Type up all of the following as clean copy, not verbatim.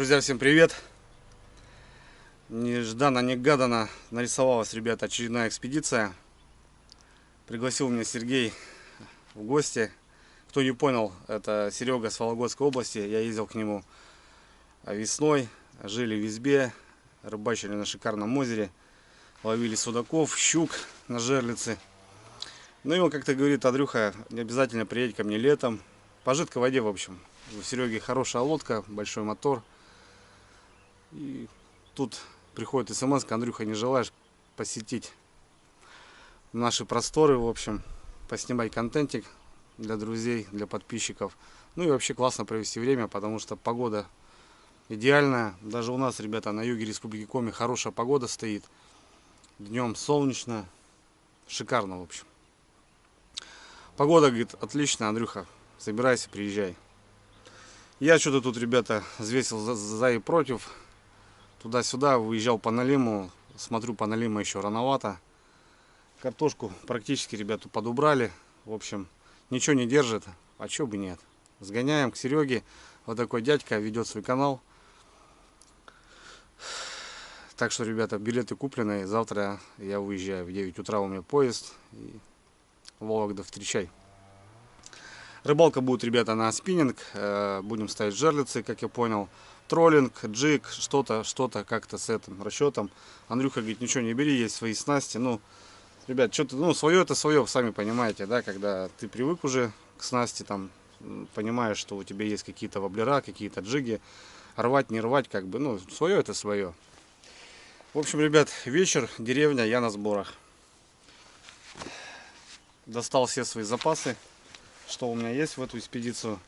Друзья, всем привет! Нежданно-негаданно нарисовалась, ребята, очередная экспедиция. Пригласил меня Сергей в гости. Кто не понял, это Серега с Вологодской области. Я ездил к нему весной, жили в избе, рыбачили на шикарном озере, ловили судаков, щук на жерлице. Ну и он как-то говорит: Андрюха, не обязательно приедь ко мне летом. По жидкой воде, в общем. У Сереги хорошая лодка, большой мотор. И тут приходит смс: Андрюха, не желаешь посетить наши просторы, в общем, поснимать контентик для друзей, для подписчиков. Ну и вообще классно провести время, потому что погода идеальная. Даже у нас, ребята, на юге Республики Коми хорошая погода стоит. Днем солнечно, шикарно, в общем. Погода, говорит, отлично, Андрюха, собирайся, приезжай. Я что-то тут, ребята, взвесил за и против. Туда-сюда, выезжал по налиму. Смотрю, по налиму еще рановато. Картошку практически, ребята, подубрали. В общем, ничего не держит. А чё бы нет. Сгоняем к Сереге. Вот такой дядька ведет свой канал. Так что, ребята, билеты куплены. Завтра я уезжаю. В 9 утра у меня поезд. И Вологда, встречай. Рыбалка будет, ребята, на спиннинг. Будем ставить жерлицы, как я понял. Троллинг, джиг, что-то как-то с этим расчетом. Андрюха говорит: ничего не бери, есть свои снасти. Ну, ребят, что-то, ну, свое это свое, сами понимаете, да, когда ты привык уже к снасти, там, понимаешь, что у тебя есть какие-то воблера, какие-то джиги. Рвать, не рвать, как бы, ну, свое это свое. В общем, ребят, вечер, деревня, я на сборах. Достал все свои запасы, что у меня есть в эту экспедицию.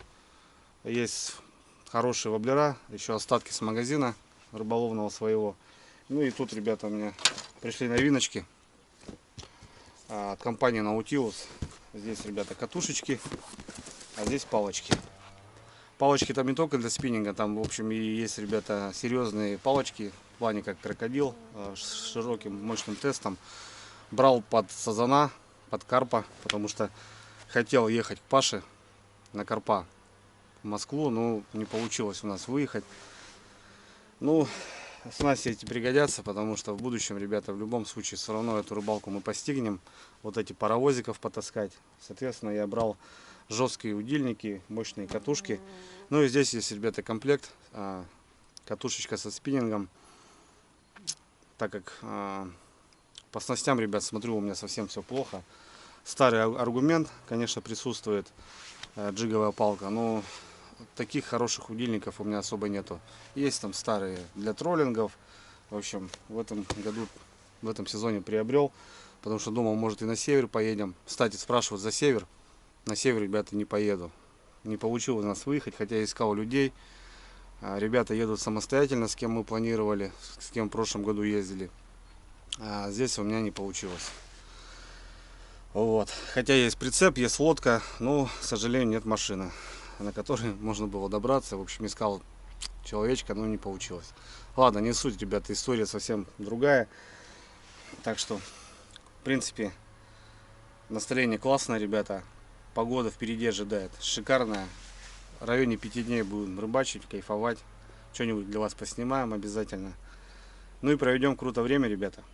Есть хорошие воблера, еще остатки с магазина рыболовного своего. Ну и тут, ребята, у меня пришли новиночки от компании Nautilus. Здесь, ребята, катушечки, а здесь палочки. Палочки там не только для спиннинга, там, в общем, и есть, ребята, серьезные палочки в плане как крокодил, с широким мощным тестом. Брал под сазана, под карпа, потому что хотел ехать к Паше на карпа в Москву, но не получилось у нас выехать. Ну, снасти эти пригодятся, потому что в будущем, ребята, в любом случае все равно эту рыбалку мы постигнем. Вот эти паровозиков потаскать. Соответственно, я брал жесткие удильники, мощные катушки. Ну и здесь есть, ребята, комплект. Катушечка со спиннингом. Так как по снастям, ребят, смотрю, у меня совсем все плохо. Старый аргумент, конечно, присутствует, джиговая палка, но таких хороших удильников у меня особо нету. Есть там старые для троллингов. В общем, в этом году, в этом сезоне приобрел, потому что думал, может, и на север поедем. Кстати, спрашивают за север. На север, ребята, не поеду. Не получилось у нас выехать, хотя я искал людей. Ребята едут самостоятельно, с кем мы планировали, с кем в прошлом году ездили. А здесь у меня не получилось. Вот. Хотя есть прицеп, есть лодка, но, к сожалению, нет машины, на которой можно было добраться. В общем, искал человечка, но не получилось. Ладно, не суть, ребята, история совсем другая. Так что, в принципе, настроение классное, ребята. Погода впереди ожидает шикарная. В районе 5 дней будем рыбачить, кайфовать. Что-нибудь для вас поснимаем обязательно. Ну и проведем круто время, ребята.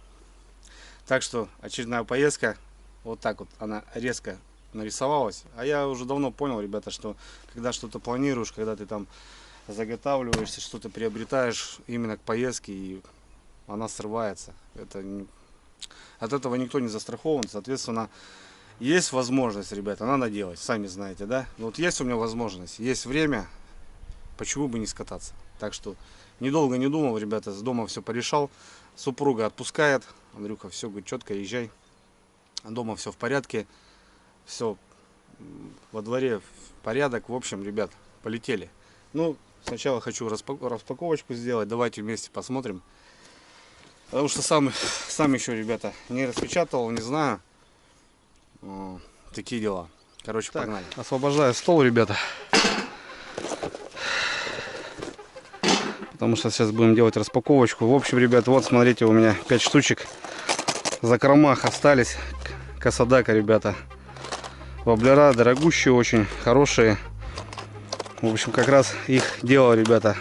Так что, очередная поездка. Вот так вот она резко нарисовалась. А я уже давно понял, ребята, что когда что-то планируешь, когда ты там заготавливаешься, что-то приобретаешь именно к поездке, и она срывается. От этого никто не застрахован. Соответственно, есть возможность, ребята, надо делать. Сами знаете, да? Вот есть у меня возможность, есть время, почему бы не скататься. Так что, недолго не думал, ребята, с дома все порешал. Супруга отпускает. Андрюха, все, говорит, четко, езжай. Дома все в порядке, все во дворе в порядок. В общем, ребят, полетели. Ну, сначала хочу распаковочку сделать. Давайте вместе посмотрим. Потому что сам еще, ребята, не распечатал, не знаю. Такие дела. Короче, так, погнали. Освобождаю стол, ребята. Потому что сейчас будем делать распаковочку. В общем, ребят, вот смотрите, у меня 5 штучек. В закромах остались. Касадака, ребята. Воблера дорогущие, очень хорошие. В общем, как раз их делал, ребята,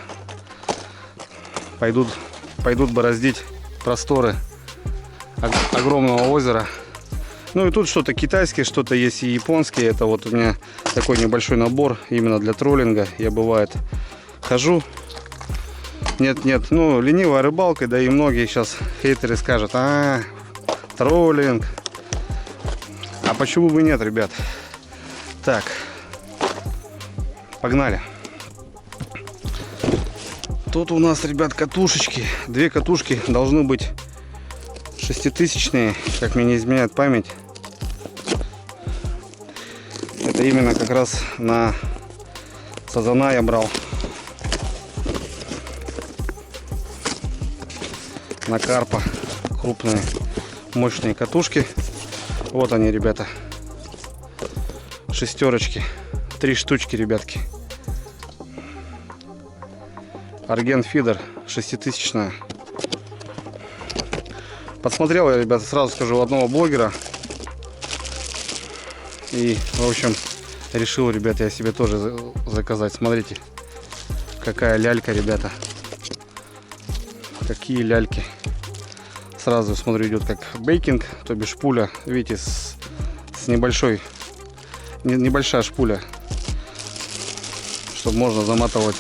пойдут бороздить просторы огромного озера. Ну и тут что-то китайское, что-то есть и японское. Это вот у меня такой небольшой набор именно для троллинга. Я бывает хожу. Нет, ну ленивая рыбалка, да и многие сейчас хейтеры скажут: троллинг. А почему бы нет, ребят? Так, погнали. Тут у нас, ребят, катушечки. Две катушки должны быть 6000-е, как мне не изменяет память. Это именно как раз на сазана я брал. На карпа. Крупные, мощные катушки. Вот они, ребята. Шестерочки. 3 штучки, ребятки. Арген фидер 6000-я. Подсмотрел я, ребята, сразу скажу, одного блогера. И, в общем, решил, ребята, я себе тоже заказать. Смотрите, какая лялька, ребята. Какие ляльки. Сразу, смотрю, идет как бейкинг, то бишь пуля. Видите, с небольшая шпуля, чтобы можно заматывать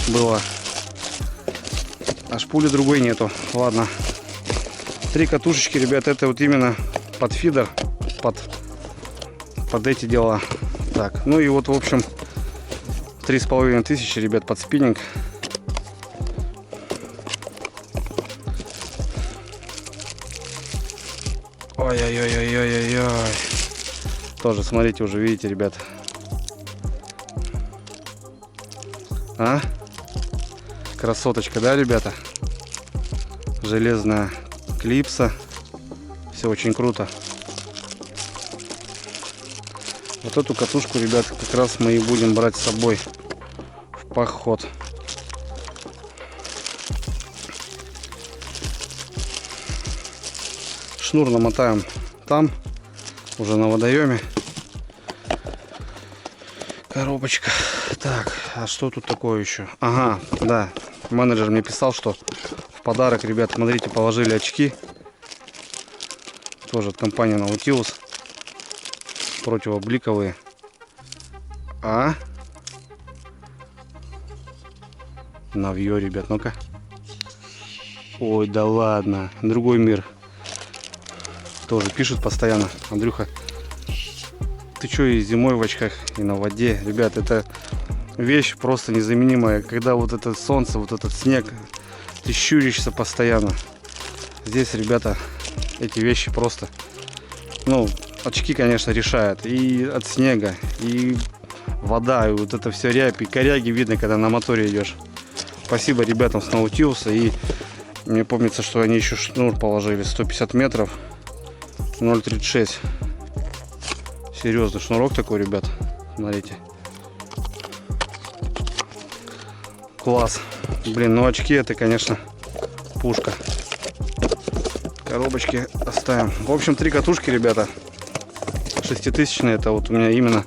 было. А шпули другой нету. Ладно. 3 катушечки, ребят, это вот именно под фидер, под эти дела. Так, ну и вот, в общем, 3500, ребят, под спиннинг. Ой-ой-ой-ой-ой-ой. Тоже, смотрите, уже видите, ребят. Красоточка, да, ребята? Железная клипса. Все очень круто. Вот эту катушку, ребят, как раз мы и будем брать с собой в поход. Шнур намотаем там, уже на водоеме. Коробочка. Так, а что тут такое еще? Ага, да, менеджер мне писал, что в подарок, ребят, смотрите, положили очки. Тоже от компании Nautilus. Противобликовые. Навье, ребят, ну-ка. Ой, да ладно. Другой мир. Тоже пишут постоянно: Андрюха, ты что, и зимой в очках, и на воде? Ребят, это вещь просто незаменимая. Когда вот это солнце, вот этот снег, ты щуришься постоянно. Здесь, ребята, эти вещи просто... Ну, очки, конечно, решают. И от снега, и вода, и вот это все рябь, и коряги видно, когда на моторе идешь. Спасибо ребятам с Nautilus. И мне помнится, что они еще шнур положили 150 метров, 0,36. Серьезный шнурок такой, ребят. Смотрите. Класс. Блин, ну очки это, конечно, пушка. Коробочки оставим. В общем, 3 катушки, ребята. 6000-е. Это вот у меня именно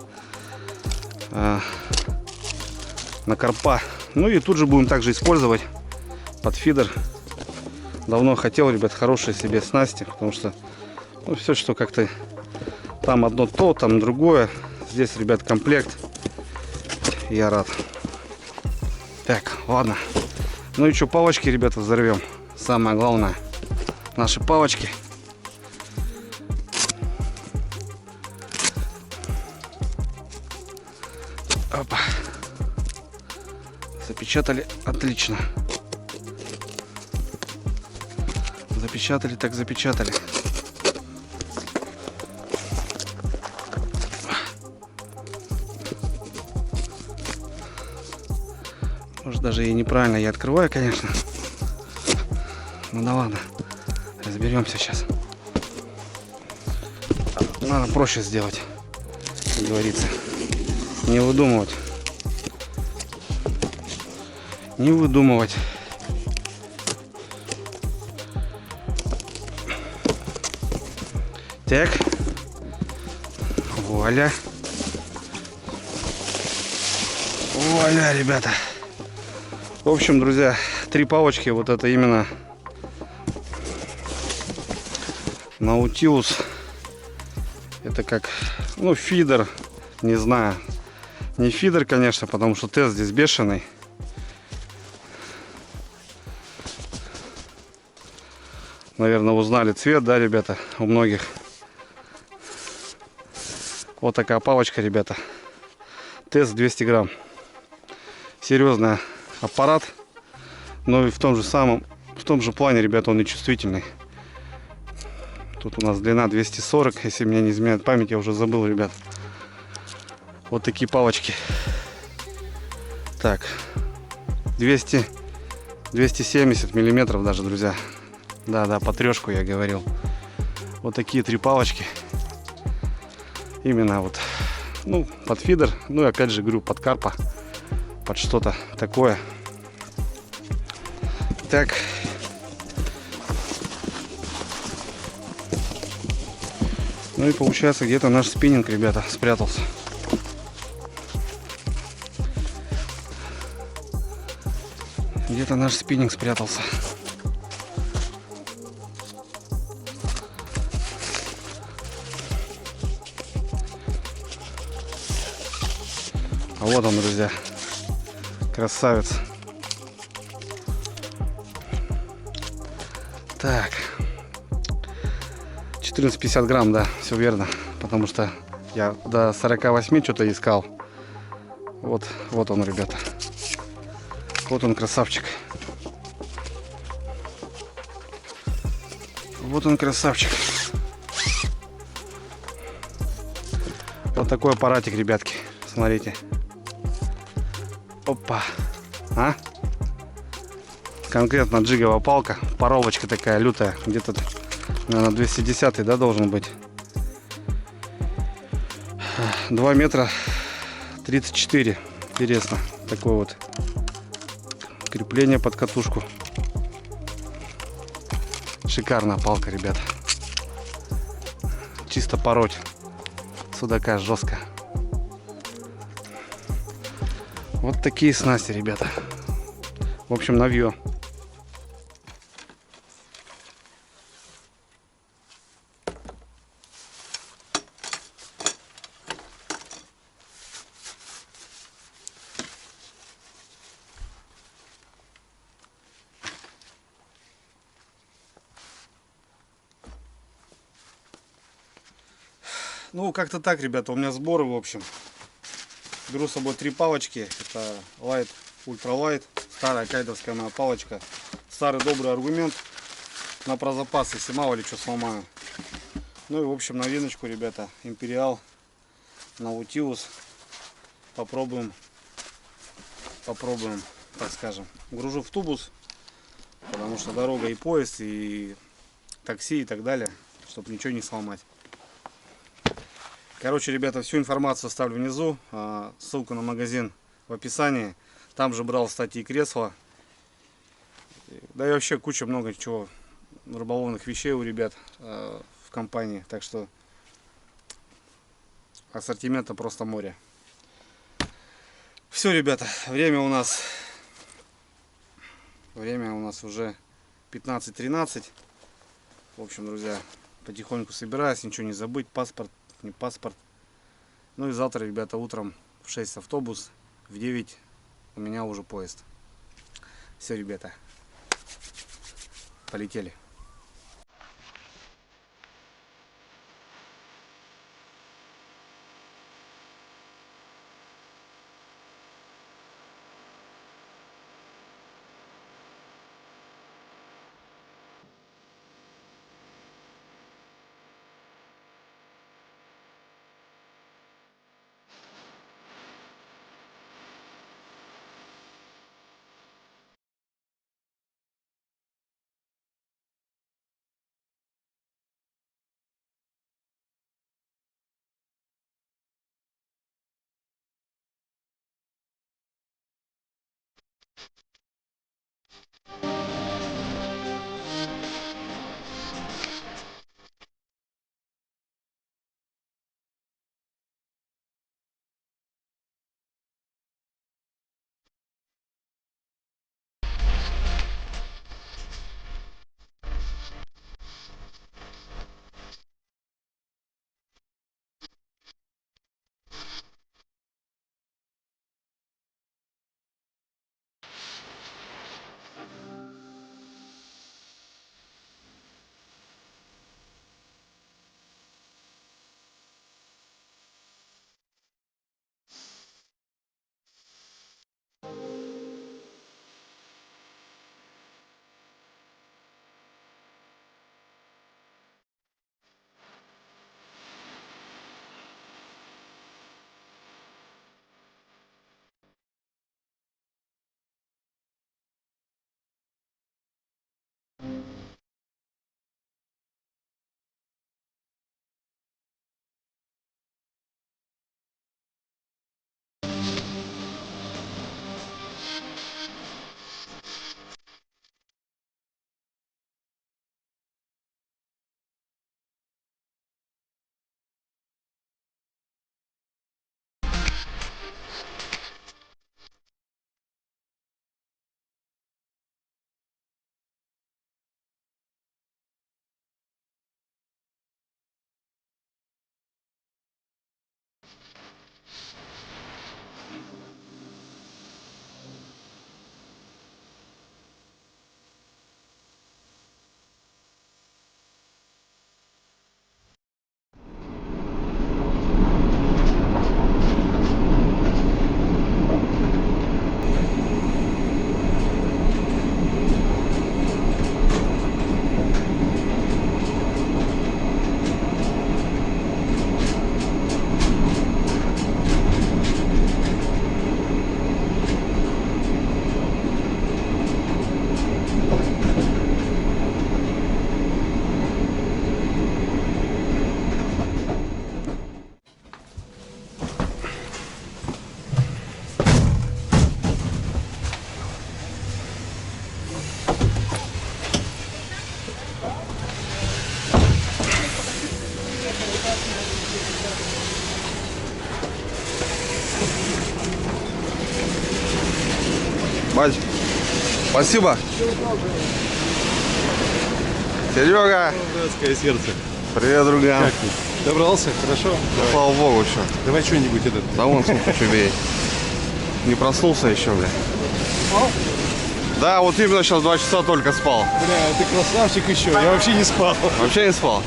на карпа. Ну и тут же будем также использовать под фидер. Давно хотел, ребят, хорошие себе снасти, потому что ну, все, что как-то там одно то, там другое. Здесь, ребят, комплект. Я рад. Так, ладно. Ну и что, палочки, ребята, взорвем. Самое главное. Наши палочки. Опа. Запечатали. Отлично. Запечатали, так запечатали. Может, даже и неправильно я открываю, конечно. Ну да ладно. Разберемся сейчас. Надо проще сделать, как говорится. Не выдумывать. Не выдумывать. Так. Вуаля. Вуаля, ребята. В общем, друзья, три палочки. Вот это именно Наутилус. Это как, ну, фидер. Не знаю. Не фидер, конечно, потому что тест здесь бешеный. Наверное, узнали цвет, да, ребята, у многих. Вот такая палочка, ребята. Тест 200 грамм. Серьезный аппарат. Но и в том же плане, ребята, он и чувствительный. Тут у нас длина 240, если меня не изменяет память, я уже забыл, ребят. Вот такие палочки. Так, 270 миллиметров даже, друзья. Да, по трешку я говорил. Вот такие три палочки. Именно вот, ну, под фидер. Ну и опять же говорю, под карпа. Под что-то такое. Так. Ну и получается, где-то наш спиннинг, ребята, спрятался. Где-то наш спиннинг спрятался. А вот он, друзья. Красавец. Так. 14,50 грамм, да, все верно. Потому что я до 48 что-то искал. Вот он, ребята. Вот он, красавчик. Вот он, красавчик. Вот такой аппаратик, ребятки. Смотрите. Опа. А? Конкретно джиговая палка. Паровочка такая лютая. Где-то, наверное, 210, да, должен быть. 2 метра 34. Интересно. Такое вот крепление под катушку. Шикарная палка, ребята. Чисто пороть судака жестко. Вот такие снасти, ребята. В общем, навье. Ну, как-то так, ребята, у меня сборы, в общем. Беру с собой три палочки. Это Light, Ultra Light. Старая кайдовская моя палочка. Старый добрый аргумент на про запас, если мало ли что сломаю. Ну и, в общем, новиночку, ребята. Imperial Nautilus. Попробуем, так скажем. Гружу в тубус, потому что дорога и поезд, и такси, и так далее, чтобы ничего не сломать. Короче, ребята, всю информацию оставлю внизу. Ссылку на магазин в описании. Там же брал, кстати, и кресло. Да и вообще куча много чего рыболовных вещей у ребят в компании. Так что ассортимента просто море. Все, ребята, время у нас уже 15:13. В общем, друзья, потихоньку собираюсь, ничего не забыть. Паспорт, не паспорт. Ну и завтра, ребята, утром в 6 автобус, в 9 у меня уже поезд. Все, ребята, полетели. Бать. Спасибо. Серега. Братское сердце. Привет, друган. Как ты? Добрался? Хорошо? Да, слава богу, еще. Давай что-нибудь этот. Да вон сколько тебе. Не проснулся еще, бля. Спал? Да, вот именно сейчас 2 часа только спал. Бля, ты красавчик еще. Я вообще не спал. Вообще не спал?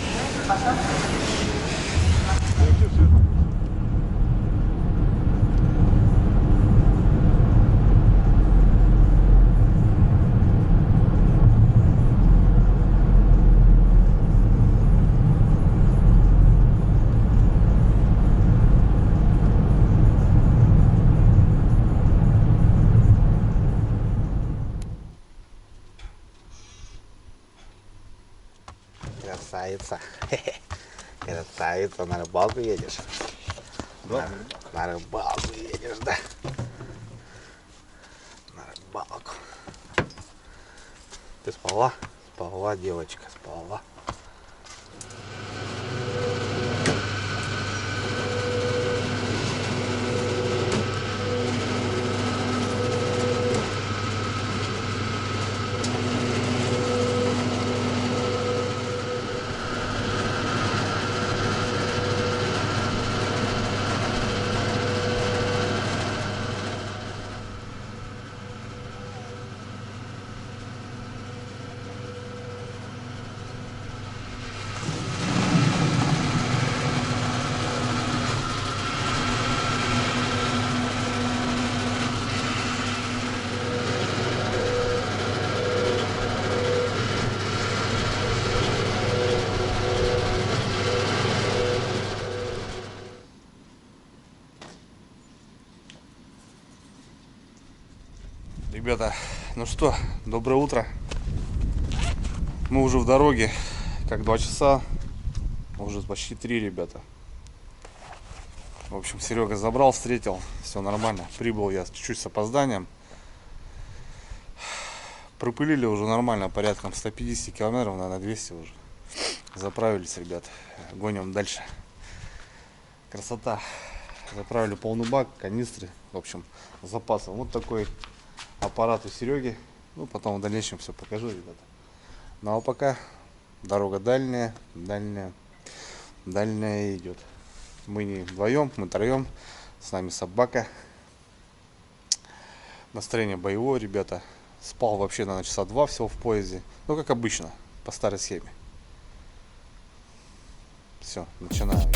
Красавица. Красавица, на рыбалку едешь? Да. На рыбалку едешь, да? На рыбалку. Ты спала? Спала, девочка, спала. Ребята, ну что, доброе утро. Мы уже в дороге, как 2 часа, уже почти 3, ребята. В общем, Серега забрал, встретил, все нормально. Прибыл я чуть-чуть с опозданием. Пропылили уже нормально, порядком 150 километров, наверное, 200 уже. Заправились, ребят, гоним дальше. Красота. Заправили полный бак, канистры, в общем, с запасом. Вот такой аппарат у Сереги. Ну, потом в дальнейшем все покажу, ребята. Ну, а пока дорога дальняя идет. Мы не вдвоем, мы троем. С нами собака. Настроение боевое, ребята. Спал вообще, наверное, часа 2 всего в поезде. Ну, как обычно, по старой схеме. Все, начинаем.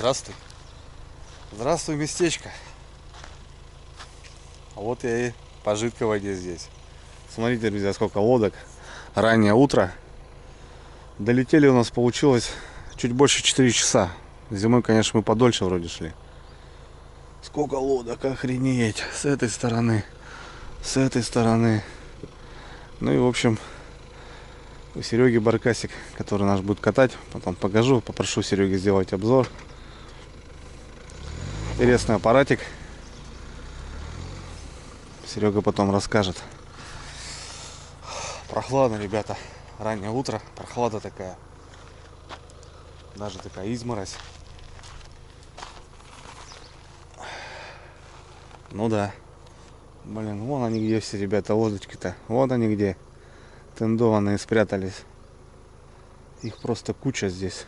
Здравствуй. Здравствуй, местечко. А вот я и по жидкой воде здесь. Смотрите, друзья, сколько лодок. Раннее утро. Долетели у нас получилось чуть больше 4 часа. Зимой, конечно, мы подольше вроде шли. Сколько лодок, охренеть. С этой стороны, с этой стороны. Ну и в общем, у Сереги баркасик, который наш будет катать. Потом покажу, попрошу Сереги сделать обзор. Интересный аппаратик. Серега потом расскажет. Прохладно, ребята. Раннее утро. Прохлада такая. Даже такая изморозь. Ну да. Блин, вон они где все, ребята, лодочки-то. Вот они где. Тендованные спрятались. Их просто куча здесь.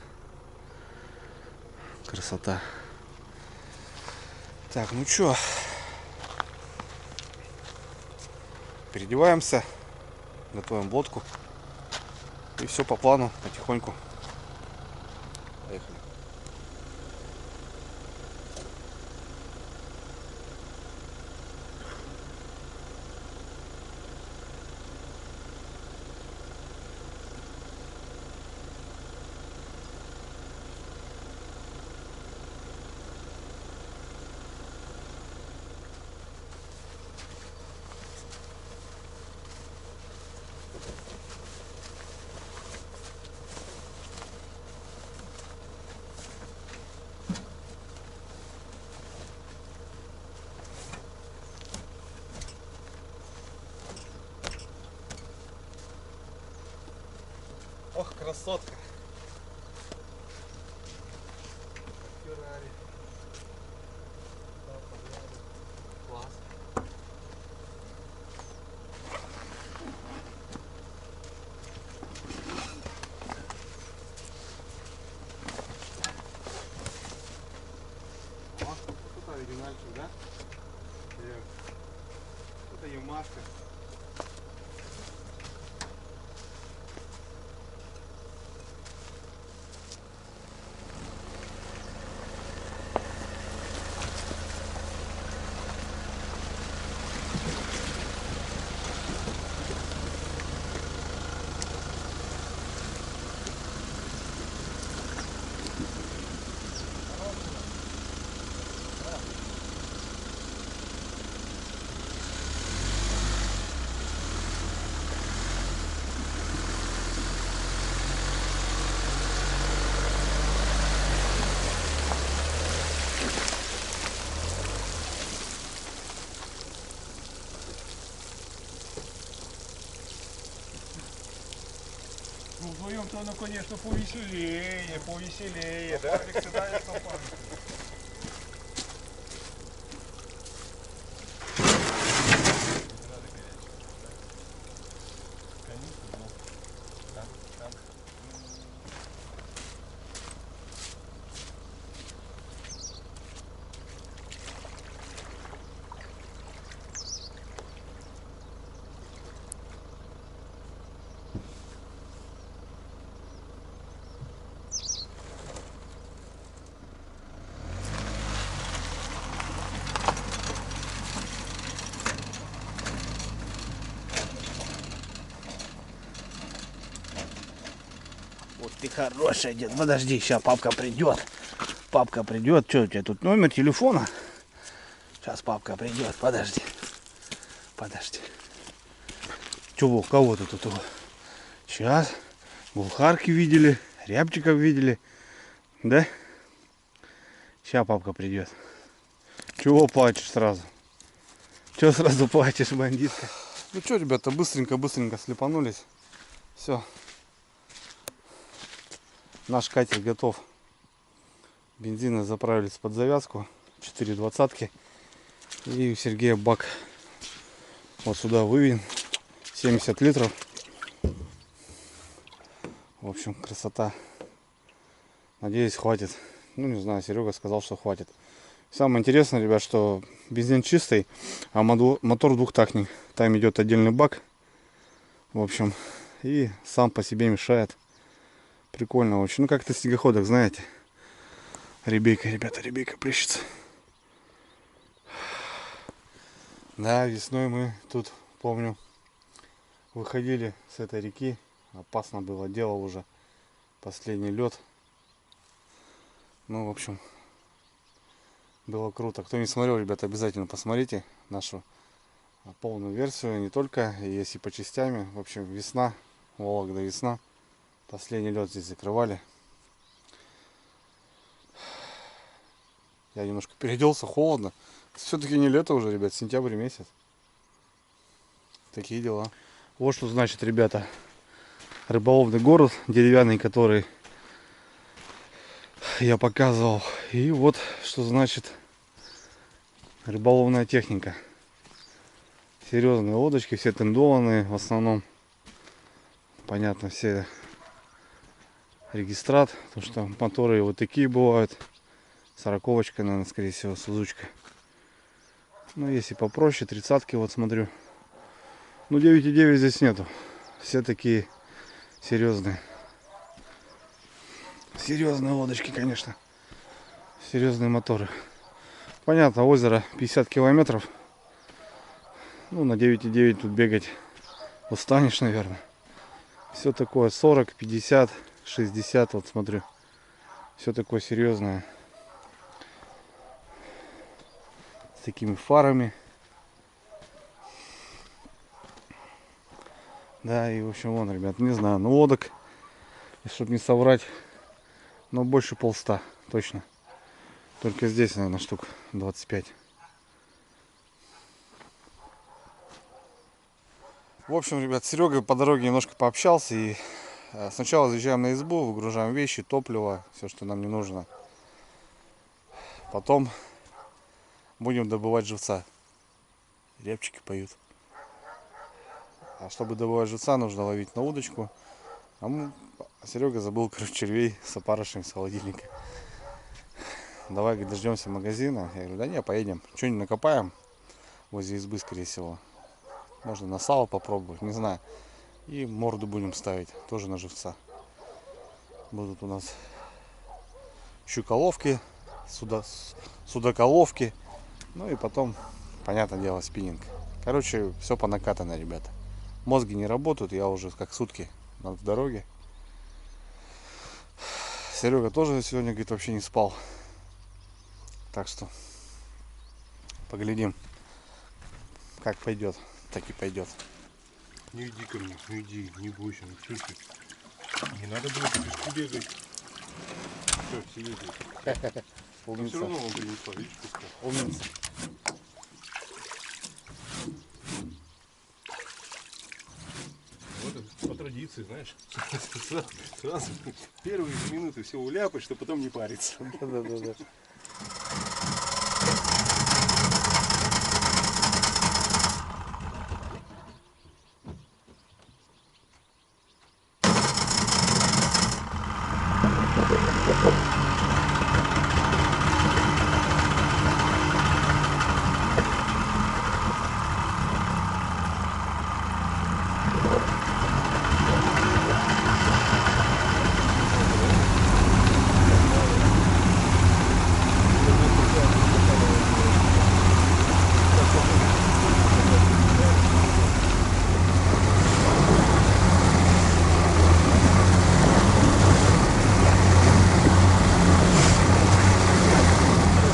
Красота. Так, ну чё, переодеваемся, готовим лодку и все по плану, потихоньку. Поехали. Ох, красотка. Класс. Тут оригинальчик, да? Это Ямашка. Ну, вдвоем-то оно, конечно, повеселее, повеселее, да? Всегда есть опасность. Вот ты хороший дед. Подожди, сейчас папка придет. Папка придет. Что у тебя тут номер телефона? Сейчас папка придет. Подожди. Подожди. Чего, кого ты тут? Сейчас. Булхарки видели. Рябчиков видели. Да? Сейчас папка придет. Чего плачешь сразу? Чего сразу плачешь, бандитка? Ну что, ребята, быстренько слепанулись. Все. Наш катер готов. Бензина заправились под завязку. 4 двадцатки. И у Сергея бак вот сюда выведен. 70 литров. В общем, красота. Надеюсь, хватит. Ну, не знаю, Серега сказал, что хватит. Самое интересное, ребят, что бензин чистый, а мотор двухтактник. Там идет отдельный бак. В общем, и сам по себе мешает. Прикольно очень. Ну, как-то в снегоходах, знаете. Ребейка, ребята, ребейка плещется. Да, весной мы тут, помню, выходили с этой реки. Опасно было дело уже. Последний лед. Ну, в общем, было круто. Кто не смотрел, ребята, обязательно посмотрите нашу полную версию. Не только, есть и по частями. В общем, весна, Вологда весна. Последний лед здесь закрывали. Я немножко переоделся, холодно. Все-таки не лето уже, ребят, сентябрь месяц. Такие дела. Вот что значит, ребята, рыболовный город деревянный, который я показывал. И вот что значит рыболовная техника. Серьезные лодочки, все тендованные в основном. Понятно, все регистрат, потому что моторы вот такие бывают. 40-очка, наверное, скорее всего, сузучка. Ну, если попроще, 30-ки, вот смотрю. Ну, 9,9 здесь нету. Все такие серьезные. Серьезные лодочки, конечно. Серьезные моторы. Понятно, озеро 50 километров. Ну, на 9,9 тут бегать устанешь, наверное. Все такое 40, 50, 60, вот смотрю. Все такое серьезное. С такими фарами. Да, и в общем, вон, ребят, не знаю, ну лодок, чтобы не соврать, но больше 150, точно. Только здесь, наверное, штук 25. В общем, ребят, с Серегой по дороге немножко пообщался. И сначала заезжаем на избу, выгружаем вещи, топливо, все, что нам не нужно. Потом будем добывать живца. Репчики поют. А чтобы добывать живца, нужно ловить на удочку. А Серега забыл, короче, червей с опарышем с холодильника. Давай, говорит, дождемся магазина. Я говорю, да не, поедем. Что-нибудь накопаем возле избы, скорее всего. Можно на сало попробовать, не знаю. И морду будем ставить, тоже на живца. Будут у нас щуколовки, судаколовки. Ну и потом, понятное дело, спиннинг. Короче, все по накатанной, ребята. Мозги не работают, я уже как сутки в дороге. Серега тоже сегодня, говорит, вообще не спал. Так что поглядим, как пойдет, так и пойдет. Не иди ко мне, не иди, не бойся, ну что ты? Не надо было пешку бегать. Все, сидите. Но все равно он принесла, видишь, пускай. Умница. Вот по традиции, знаешь, сразу первые минуты все уляпать, чтобы потом не париться. Да.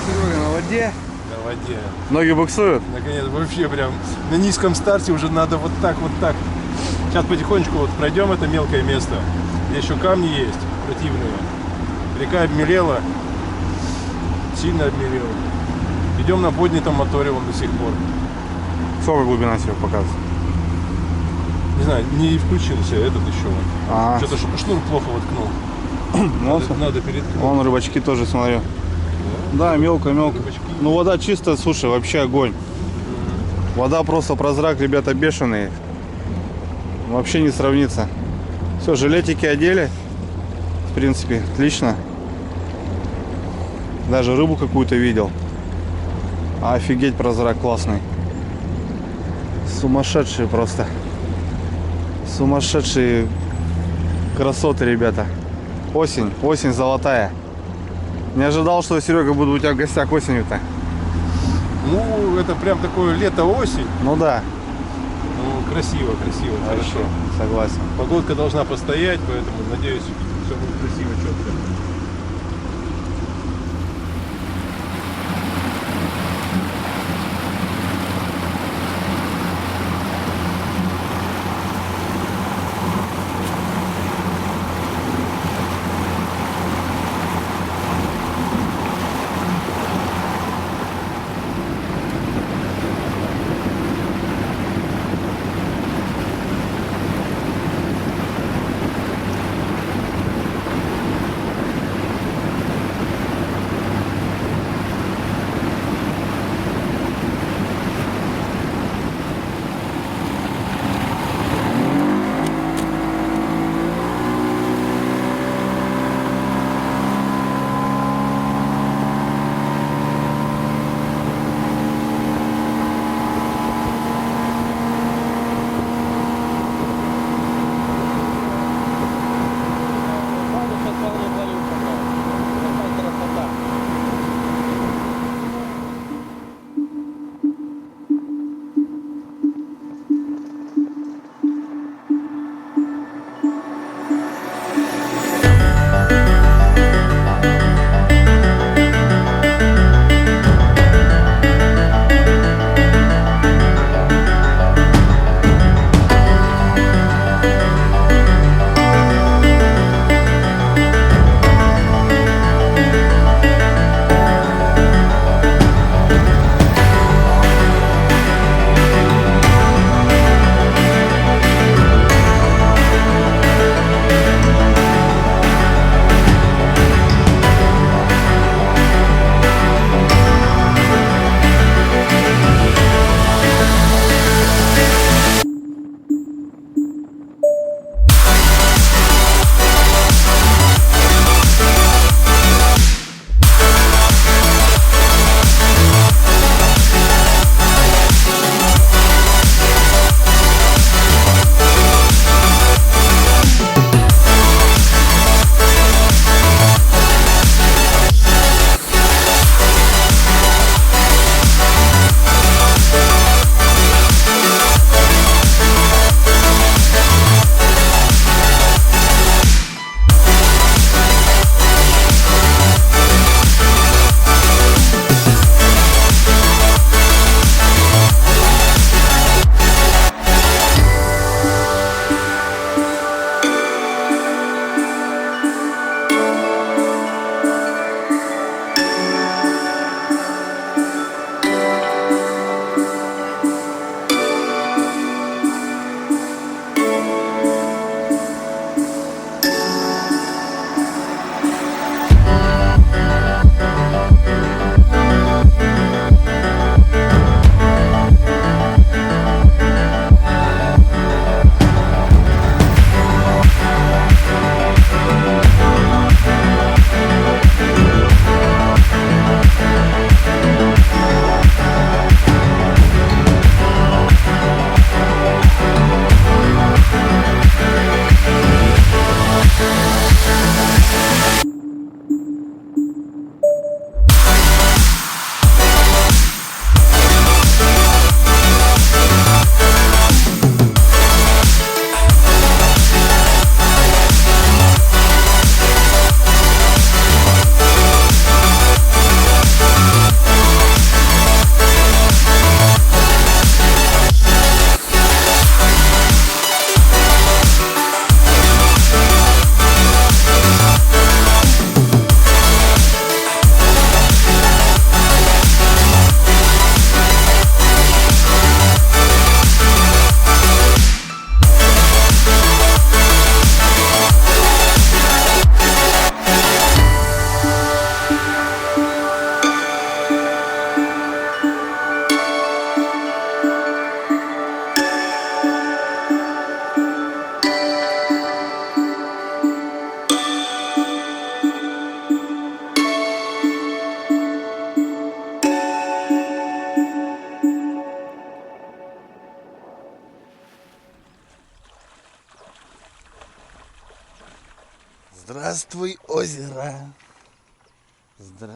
Серега на воде. На воде. Ноги буксуют. Наконец, вообще прям на низком старте уже надо вот так, вот так. Сейчас потихонечку вот пройдем это мелкое место. Здесь еще камни есть противные. Река обмелела, сильно обмелела. Идем на поднятом моторе вон до сих пор. Сколько глубина себе показывает? Не знаю, не включился этот еще. А, Что-то шнур плохо воткнул. Надо переткнуть. вон рыбачки тоже, смотрю. Да, мелко. Рыбачки. Ну вода чистая, слушай, вообще огонь. Вода просто прозрак, ребята, бешеные. Вообще не сравнится. Все, жилетики одели. В принципе, отлично. Даже рыбу какую-то видел. Офигеть, прозрак классный. Сумасшедшие просто. Сумасшедшие красоты, ребята. Осень золотая. Не ожидал, что Серега буду у тебя в гостях осенью-то. Ну, это прям такое лето-осень. Ну да, Ну, красиво, красиво, хорошо. согласен. Погодка должна постоять, поэтому, надеюсь, все будет красиво, четко.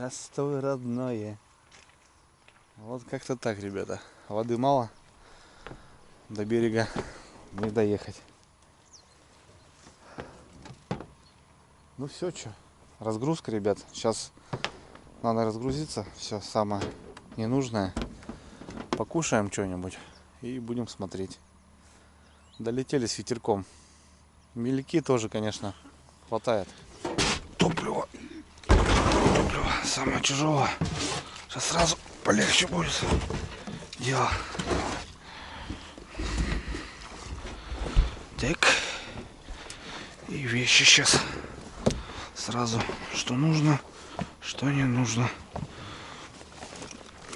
Здравствуй, родное. Вот как-то так, ребята. Воды мало. До берега не доехать. Ну все, что. Разгрузка, ребят. Сейчас надо разгрузиться. Все самое ненужное. Покушаем что-нибудь и будем смотреть. Долетели с ветерком. Мельки тоже, конечно, хватает. Топливо. Топливо самое тяжелое. Сейчас сразу полегче будет дело. Так. И вещи сейчас сразу, что нужно, что не нужно.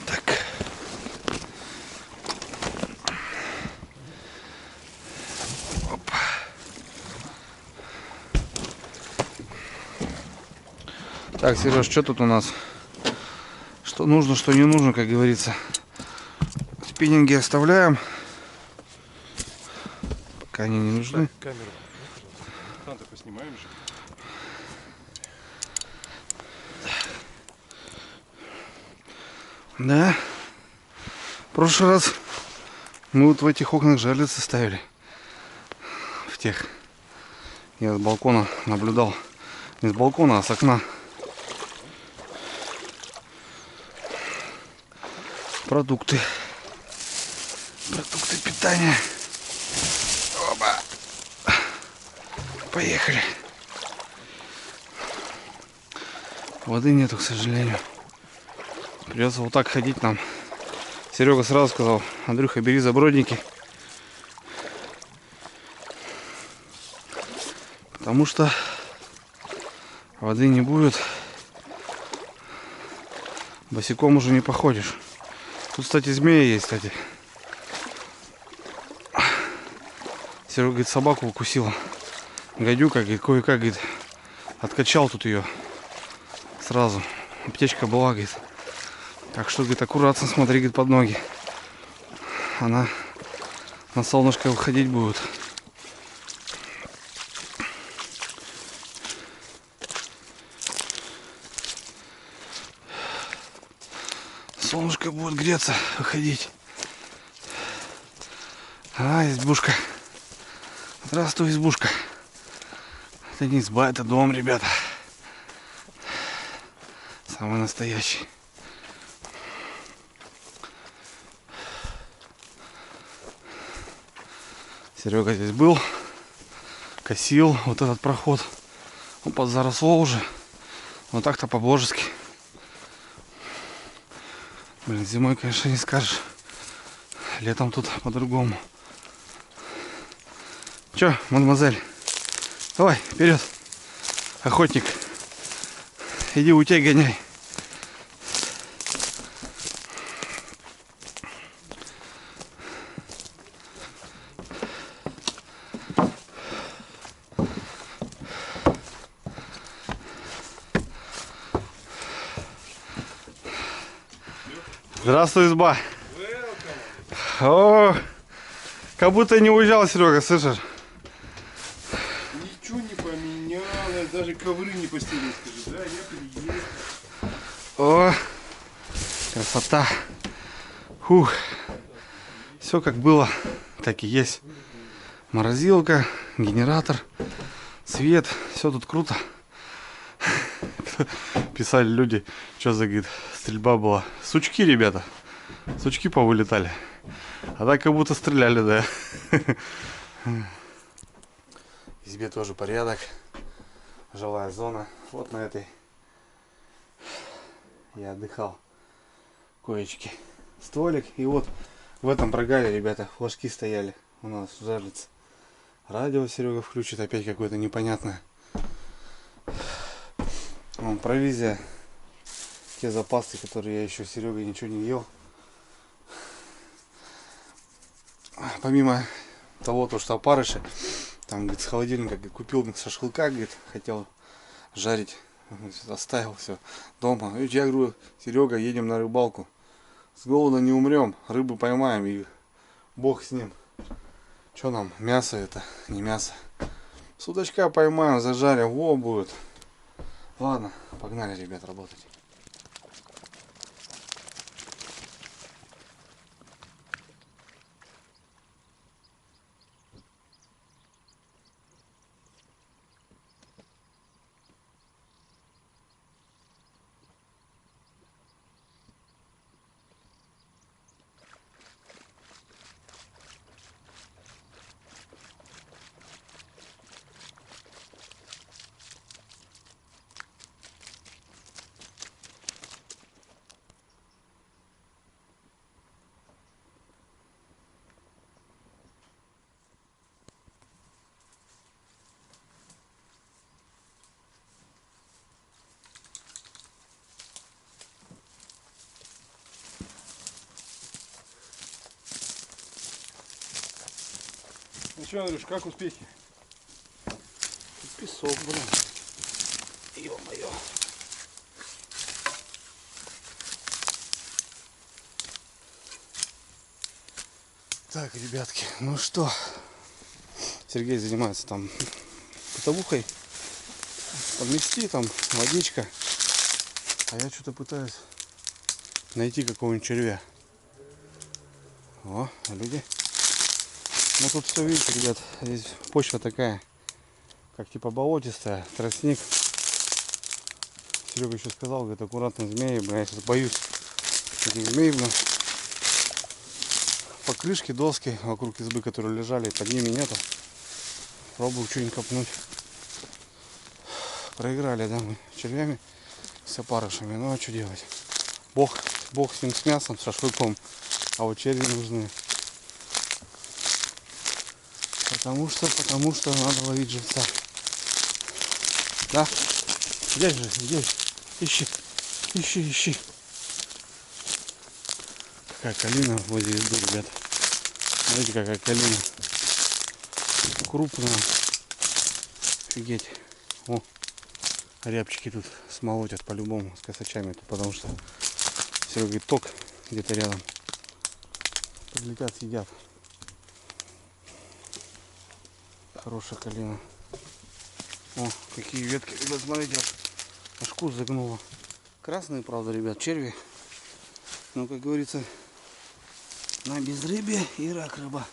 Так. Опа. Так, Сереж, что тут у нас? Что нужно, что не нужно, как говорится. Спиннинги оставляем. Пока они не нужны. Так, камеру. Надо поснимаем же. Да. В прошлый раз мы вот в этих окнах жерлицы ставили. В тех. Я с балкона наблюдал. Не с балкона, а с окна. Продукты. Продукты питания. Оба. Поехали. Воды нету, к сожалению. Придется вот так ходить нам. Серега сразу сказал: Андрюха, бери забродники. Потому что воды не будет. Босиком уже не походишь. Тут, кстати, змея есть, кстати. Серега, говорит, собаку укусила. Гадюка, говорит, кое-как, говорит, откачал тут ее сразу. Аптечка была, говорит. Так что, говорит, аккуратно смотри, говорит, под ноги. Она на солнышко выходить будет. Солнышко будет греться, выходить. А, избушка. Здравствуй, избушка. Это не изба, это дом, ребята. Самый настоящий. Серега здесь был, косил вот этот проход. Он подзаросло уже. Но так-то по-божески. Блин, зимой, конечно, не скажешь. Летом тут по-другому. Че, мадемуазель? Давай, вперед. Охотник. Иди утей гоняй. Здравствуй, изба. О, как будто не уезжал, Серега, слышишь? Ничего не поменялось, даже ковры не постелили, скажи. Да, я приеду. О, красота. Фух. Все как было, так и есть. Морозилка, генератор, свет, все тут круто. Писали люди, что за, говорит, стрельба была. Сучки, ребята. Сучки повылетали. А так как будто стреляли, да. В избе тоже порядок. Жилая зона. Вот на этой я отдыхал. Коечки. Столик. И вот в этом прогале, ребята, флажки стояли. У нас жарлица. Радио Серега включит. Опять какое-то непонятное. Вон, провизия. Те запасы, которые я еще с Серегой ничего не ел. Помимо того, то, что опарыши, там, говорит, с холодильника купил шашлыка, говорит, хотел жарить, оставил все дома. И я говорю: Серега, едем на рыбалку. С голода не умрем, рыбу поймаем и бог с ним. Что нам, мясо это, не мясо. Судачка поймаем, зажарим, во будет. Ладно, погнали, ребят, работать. Ну что, Андрюш, как успехи? Песок, блин. Ё-моё. Так, ребятки, ну что, Сергей занимается там бытовухой, подмести там водичка, а я что-то пытаюсь найти какого-нибудь червя. О, люди. Ну тут все видите, ребят, здесь почва такая, как типа болотистая, тростник. Серега еще сказал, говорит, аккуратно змеи, бля, я сейчас боюсь этих змей, бля. Покрышки, доски вокруг избы, которые лежали, под ними нету. Пробую что-нибудь копнуть. Проиграли, да, мы червями с опарышами. Ну а что делать? Бог с ним, с мясом, с шашлыком. А вот черви нужны. Потому что надо ловить живца. Да? Здесь же, здесь. Ищи. Какая калина возле избы, ребят. Смотрите, какая калина. Крупная. Офигеть. О, рябчики тут смолотят по-любому с косачами. Потому что Серега говорит, ток где-то рядом. Подлетят, съедят. Хорошая калина. О, какие ветки. Ребят, смотрите, аж куст загнуло. Красные, правда, ребят, черви. Но, как говорится, на безрыбье и рак рыба.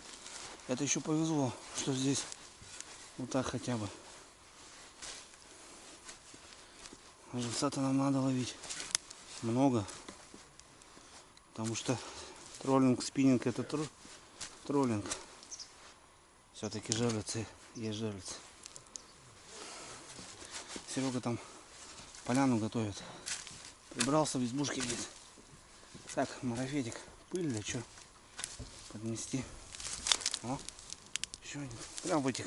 Это еще повезло, что здесь вот так хотя бы. А живца-то нам надо ловить много. Потому что троллинг, спиннинг это троллинг. Все-таки жерлицы есть жерлицы. Серега там поляну готовит. Прибрался в избушке здесь. Так, марафетик. Пыль для что? Поднести. О, еще один. Прям в этих,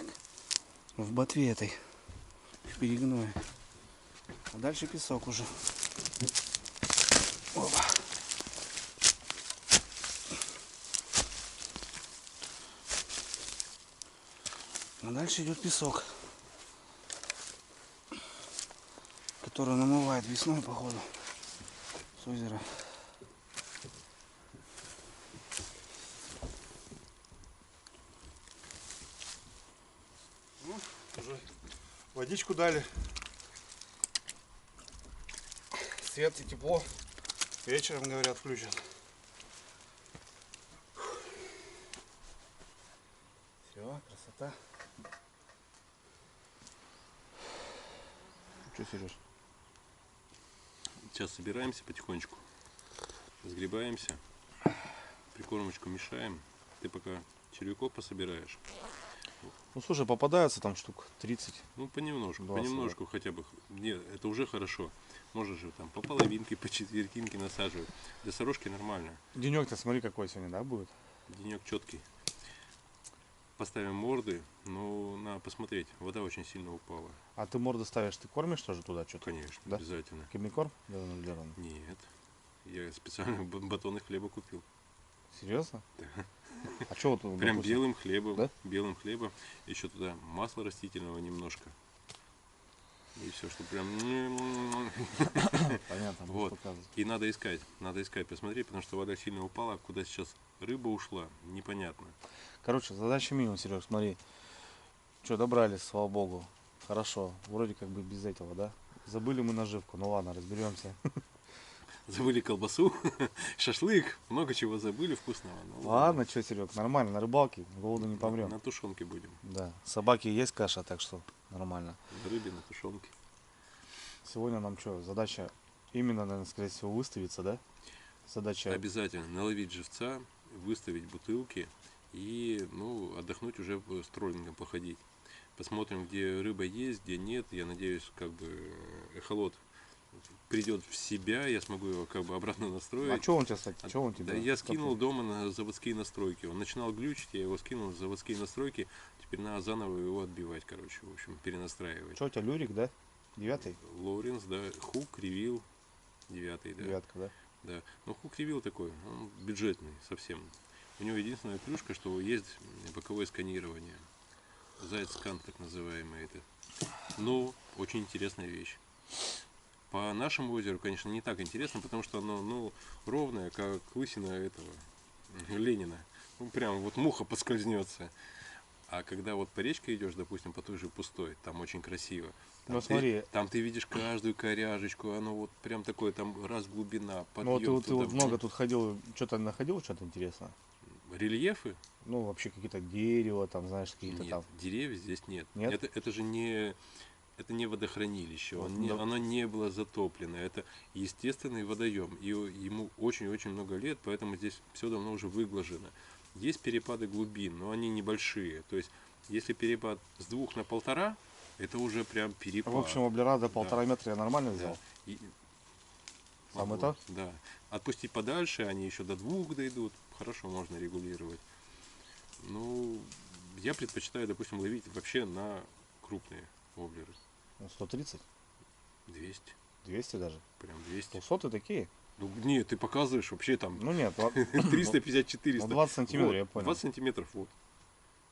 в ботве этой. В перегное. А дальше песок уже. Опа. А дальше идет песок, который намывает весной, походу, с озера. Ну, уже водичку дали. Свет и тепло. Вечером, говорят, включат. Все, красота. Что, Сереж? Сейчас собираемся потихонечку, сгребаемся, прикормочку мешаем. Ты пока червяков пособираешь. Ну слушай, попадаются там штук 30. Ну понемножку, 20, понемножку хотя бы. Нет, это уже хорошо. Можешь же там по половинке, по четвертинке насаживать. Для сорожки нормально. Денек-то смотри какой сегодня, да, будет? Денек четкий. Поставим морды, но надо посмотреть. Вода очень сильно упала. А ты морды ставишь, ты кормишь тоже туда что-то? Конечно, Да? обязательно. Комбикорм? Деланый? Нет. Я специально батоны хлеба купил. Серьезно? А что вот? Прям допустим, белым хлебом. Да? Белым хлебом. Еще туда масла растительного немножко. И все, что прям... Понятно, Вот. показывать. И надо искать, посмотреть, потому что вода сильно упала. Куда сейчас рыба ушла, непонятно. Короче, задача минимум, Серег, смотри. Что, добрались, слава богу. Хорошо. Вроде как бы без этого, да? Забыли мы наживку. Ну ладно, разберемся. Забыли колбасу, шашлык, много чего забыли вкусного. Ну, Ладно, что, Серег, нормально, на рыбалке, голоду не помрем. На тушенке будем. Да, собаки есть каша, так что нормально. На рыбе, на тушенке. Сегодня нам что, задача именно, наверное, скорее всего, выставиться, да? Задача... Обязательно наловить живца, выставить бутылки и отдохнуть уже с троллингом походить. Посмотрим, где рыба есть, где нет. Я надеюсь, как бы эхолот придет в себя, я смогу его как бы обратно настроить. А что он тебя, кстати, что он тебя? Да, я скинул дома на заводские настройки. Он начинал глючить, я его скинул на заводские настройки. Теперь надо заново его отбивать, короче, в общем, перенастраивать. Что у тебя, Люрик, да? 9-й? Лоуренс, да, хук, ревил, 9-й, да. Девятка, да? Да. Но хук ревил такой, он бюджетный совсем. У него единственная плюшка, что есть боковое сканирование. Зайц-скан, так называемый это. Но очень интересная вещь. По нашему озеру, конечно, не так интересно, потому что оно, ну, ровное, как лысина этого Ленина. Ну, прям вот муха поскользнется. А когда вот по речке идешь, допустим, по той же Пустой, там очень красиво. Там, Ну, смотри. там ты видишь каждую коряжечку, оно вот прям такое, там раз глубина, Ну, подъем вот ты туда, вот много тут ходил, что-то находил, что-то интересное? рельефы. Ну, вообще какие-то дерева, там, знаешь, какие-то Нет, там. деревьев здесь нет. Нет? Это же не, это не водохранилище, Вот, оно не было затоплено. Это естественный водоем. И ему очень-очень много лет, поэтому здесь все давно уже выглажено. Есть перепады глубин, но они небольшие. То есть, если перепад с 2 на 1,5, это уже прям перепад. В общем, воблера до 1,5 метра я нормально взял. Да. И- Сам вот, это? Да. Отпустить подальше, они еще до 2 дойдут. Хорошо можно регулировать. Ну, я предпочитаю, допустим, ловить вообще на крупные воблеры. Ну, 130, 200, 200 даже. прям 200. 200 такие? Ну, нет, ты показываешь вообще там Ну нет, 350-400. ну, 20 сантиметров, Вот, я понял. 20 сантиметров, вот.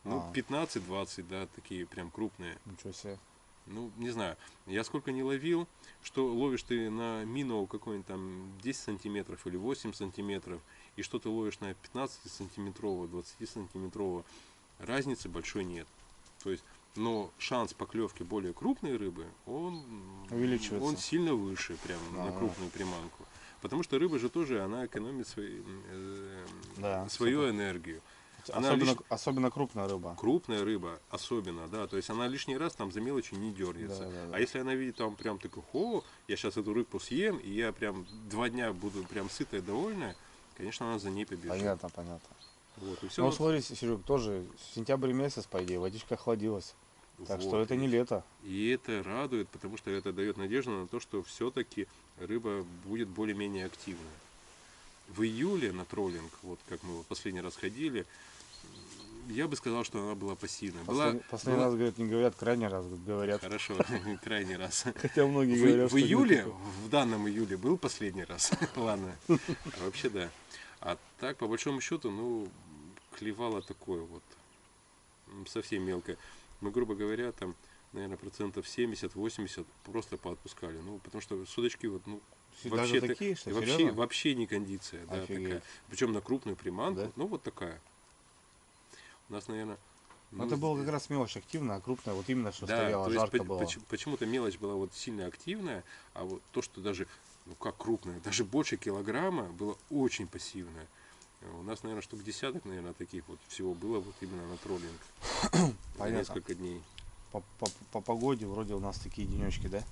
Ну, А. 15-20, да, такие прям крупные. Ничего себе. Ну, не знаю, я сколько не ловил, что ловишь ты на миноу какой-нибудь там 10 сантиметров или 8 сантиметров, и что ты ловишь на 15 сантиметрового, 20 сантиметрового, разницы большой нет. То есть, но шанс поклевки более крупной рыбы, он Увеличивается. он сильно выше прям на Ага. крупную приманку. Потому что рыба же тоже, она экономит Да, свою энергию. Она Особенно крупная рыба. Крупная рыба особенно, да, то есть она лишний раз там за мелочи не дернется. Да, да, да. А если она видит там прям такой, о, я сейчас эту рыбку съем, и я прям 2 дня буду прям сытая, довольная, конечно, она за ней побежит. Понятно, понятно. Вот, и все. Ну, смотри, Серег, тоже сентябрь месяц, по идее, водичка охладилась. Так что Вот. это не лето. И это радует, потому что это дает надежду на то, что все-таки рыба будет более-менее активна. В июле на троллинг, вот как мы последний раз ходили, я бы сказал, что она была пассивная. Последний раз, говорят, не говорят, крайний раз говорят. Хорошо, крайний раз. Хотя многие говорят, В что не июле, такое. в данном июле был последний раз. Ладно. А вообще да. А так, по большому счету, ну, клевало такое вот. Совсем мелкое. Мы, грубо говоря, там, наверное, 70-80% просто поотпускали. Ну, потому что судачки вот, ну, Даже вообще, такие, что, вообще, серьезно? вообще не кондиция. Да, Офигеть. такая. Причем на крупную приманку. Да? Ну, вот такая. У нас, наверное. Это было как раз мелочь активная, а крупная, вот именно, что Да, стояла, то есть жарко было. почему-то мелочь была вот сильно активная, а вот то, что даже, ну как крупная, даже больше килограмма, было очень пассивное. У нас, наверное, штук десяток, наверное, таких вот всего было вот именно на троллинг. За Понятно. несколько дней. По погоде вроде у нас такие денечки, да?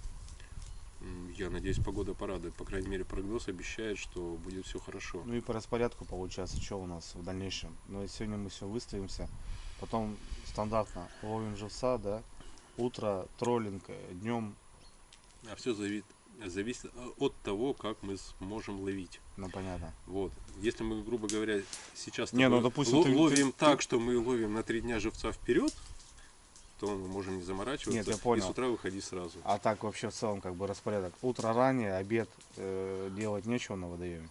Я надеюсь, погода порадует. По крайней мере, прогноз обещает, что будет все хорошо. Ну и по распорядку получается, что у нас в дальнейшем. Ну и сегодня мы все выставимся, потом стандартно ловим живца, да, утро, троллинг, днем, А все зависит от того, как мы сможем ловить. ну понятно. Вот. Если мы, грубо говоря, сейчас Не, ну, тобой допустим, ты- ловим ты- так, что мы ловим на 3 дня живца вперед, то мы можем не заморачиваться Нет, я и понял. с утра выходить сразу. А так вообще в целом как бы распорядок. Утро ранее, обед, делать нечего на водоеме.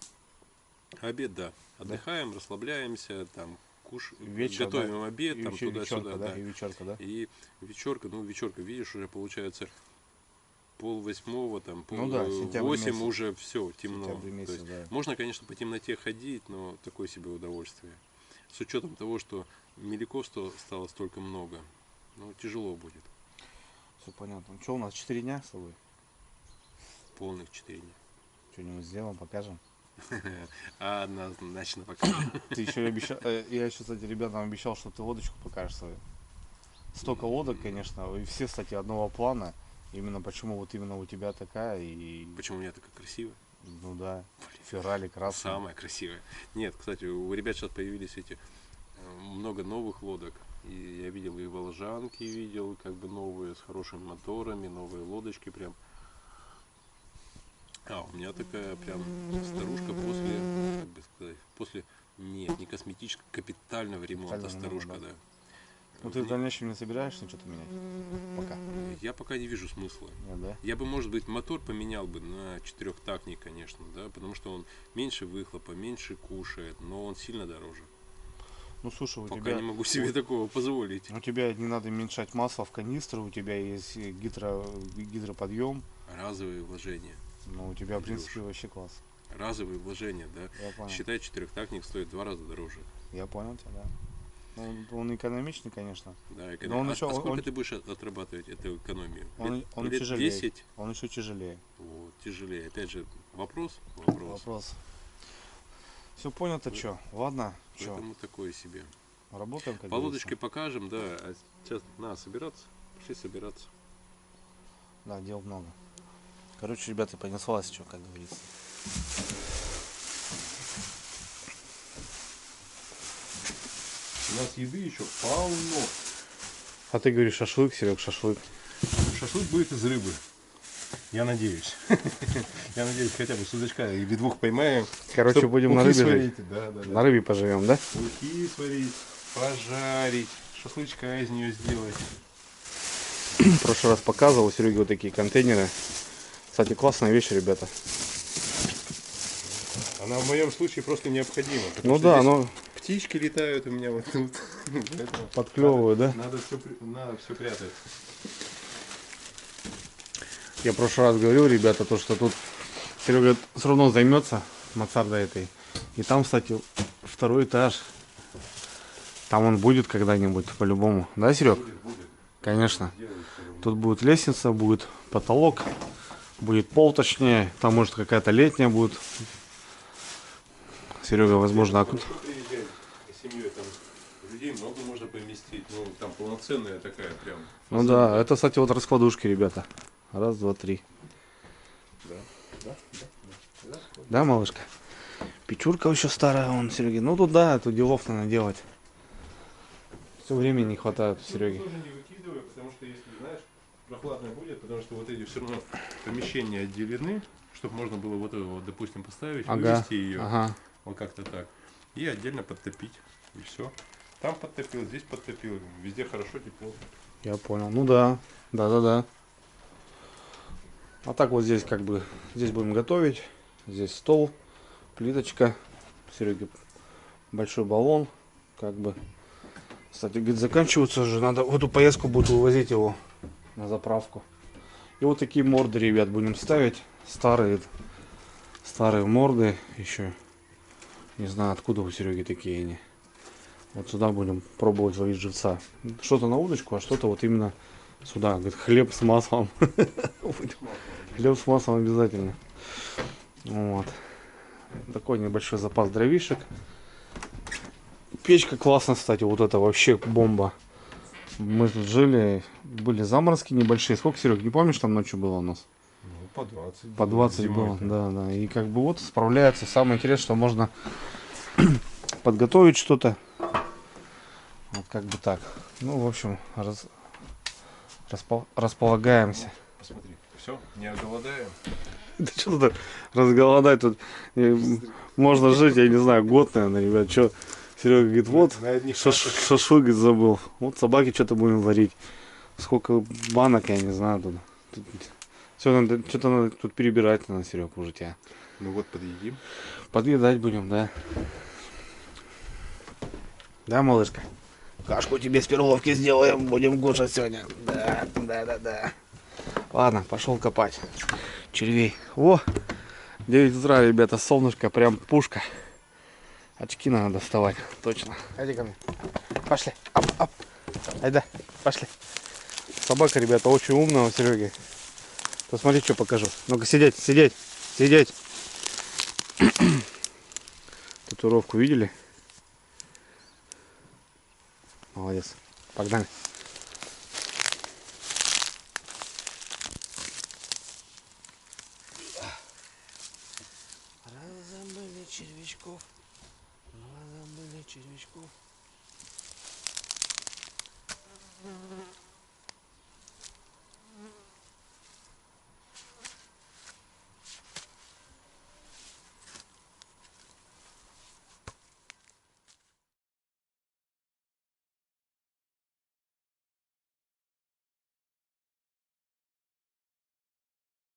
Обед, да. Отдыхаем, расслабляемся, там Вечер, готовим да? обед, И там вечерка, туда-сюда. да? Да. И вечерка, да? И вечерка, видишь, уже получается 7:30, там, Ну да, сентябрь 8 месяц. уже все, темно. Сентябрь То месяц, есть да. можно, конечно, по темноте ходить, но такое себе удовольствие. С учетом того, что меляков стало столько много, ну, тяжело будет. Все понятно. Что у нас, 4 дня с тобой? Полных 4 дня. Что-нибудь сделаем, покажем. Однозначно покажем. Ты еще обещал, я еще, кстати, ребятам обещал, что ты лодочку покажешь свою. Столько лодок, конечно, и все, кстати, одного плана. Именно почему вот именно у тебя такая и, Почему у меня такая красивая? ну да, феррали красная. Самая красивая. Нет, кстати, у ребят сейчас появились много новых лодок. И я видел и волжанки, видел как бы новые с хорошими моторами, новые лодочки прям. А у меня такая прям старушка после, как бы сказать, после не косметического, капитального ремонта Капитального старушка, ремонта, да. Ну ты в дальнейшем не собираешься что-то менять? Пока. Я пока не вижу смысла. Нет, да? Я бы, может быть, мотор поменял бы на 4-тактник, конечно, да, потому что он меньше выхлопа, меньше кушает, но он сильно дороже. Ну слушай, у Пока тебя, не могу себе такого позволить. у тебя не надо уменьшать масло в канистры, у тебя есть гидроподъем. Разовые вложения. Ну, у тебя, в Илюш. принципе, вообще класс. Разовые вложения, да. Я понял. Считай, четырехтактник стоит в 2 раза дороже. Я понял тебя, да. Он экономичный, конечно. Да, Но он еще- сколько он- ты будешь отрабатывать эту экономию? Он лет тяжелее. 10? Он еще тяжелее. Вот, тяжелее. Опять же, вопрос. Вопрос. Все понял-то что? Ладно, что, Поэтому такое себе. работаем как По лодочке говорится. покажем, да. А сейчас надо собираться. Пошли собираться. Да, дел много. Короче, ребята, понеслась, что, как говорится. У нас еды еще полно. А ты говоришь шашлык, Серег, шашлык. Шашлык будет из рыбы. Я надеюсь. Я надеюсь, хотя бы судачка или двух поймаем. Короче, Чтоб будем на ухи рыбе сварить. жить. Да, да, да. На рыбе поживем, да? Ухи сварить, пожарить, шашлычка из нее сделать. В прошлый раз показывал у Сереги вот такие контейнеры. Кстати, классная вещь, ребята. Она в моем случае просто необходима. потому Ну что да, здесь оно птички летают у меня вот тут. Поэтому подклевывает, да? надо все прятать. Я в прошлый раз говорил, ребята, то, что тут Серега все равно займется мансардой этой. И там, кстати, второй этаж. Там он будет когда-нибудь, по-любому. Да, Серег? Конечно. Тут будет лестница, будет потолок, будет пол точнее. Там, может, какая-то летняя будет. Серега, возможно, Хорошо приезжать с семьей, там людей много можно поместить. Ну, там полноценная такая прям. Ну да, это, кстати, вот раскладушки, ребята. Раз, два, три. Да, малышка? Печурка еще старая, он, Сереги. Ну тут да, тут делов надо делать. Все времени не хватает у Сереги. Тоже не выкидываю, потому что если, знаешь, прохладно будет, потому что вот эти все равно помещения отделены, чтобы можно было вот это вот, допустим, поставить, Ага, вывести ее, ага. вот как-то так, и отдельно подтопить, и все. Там подтопил, здесь подтопил, везде хорошо, тепло. Я понял. Ну да, да. А так вот здесь как бы, здесь будем готовить. Здесь стол, плиточка. Сереги большой баллон, как бы. Кстати, говорит, заканчиваться уже надо. В эту поездку буду вывозить его на заправку. И вот такие морды, ребят, будем ставить. Старые морды еще. Не знаю, откуда у Сереги такие они. Вот сюда будем пробовать ловить живца. Что-то на удочку, а что-то вот именно сюда. Говорит, хлеб с маслом. Хлеб с маслом обязательно. Вот. Такой небольшой запас дровишек. Печка классная, кстати, вот это вообще бомба. Мы тут жили, были заморозки небольшие. Сколько, Серег, не помнишь, там ночью было у нас? Ну, по 20. По 20 было, да. И как бы вот справляется. Самое интересное, что можно подготовить что-то. Вот как бы так. Ну, в общем, располагаемся. Посмотри, все, не оголодаем. Да что тут разголодать тут? Можно жить, я не знаю, год, наверное, ребят. Что, Серега говорит, вот, На одних шашлык, говорит, забыл. Вот собаки что-то будем варить. Сколько банок, я не знаю тут. Что-то надо тут перебирать, надо, Серег, уже тебя. Ну вот, подъедим. Подъедать будем, да. Да, малышка? Кашку тебе с перловки сделаем, будем кушать сегодня. Да. Ладно, пошел копать червей. О, 9 утра, ребята, солнышко, прям пушка. Очки надо доставать, точно. Иди ко мне. Пошли. Оп. Айда, пошли. Собака, ребята, очень умная у Сереги. Посмотри, что покажу. Ну-ка, сидеть. Татуировку видели? Молодец. Погнали. Разобыли червячков. Разобыли червячков.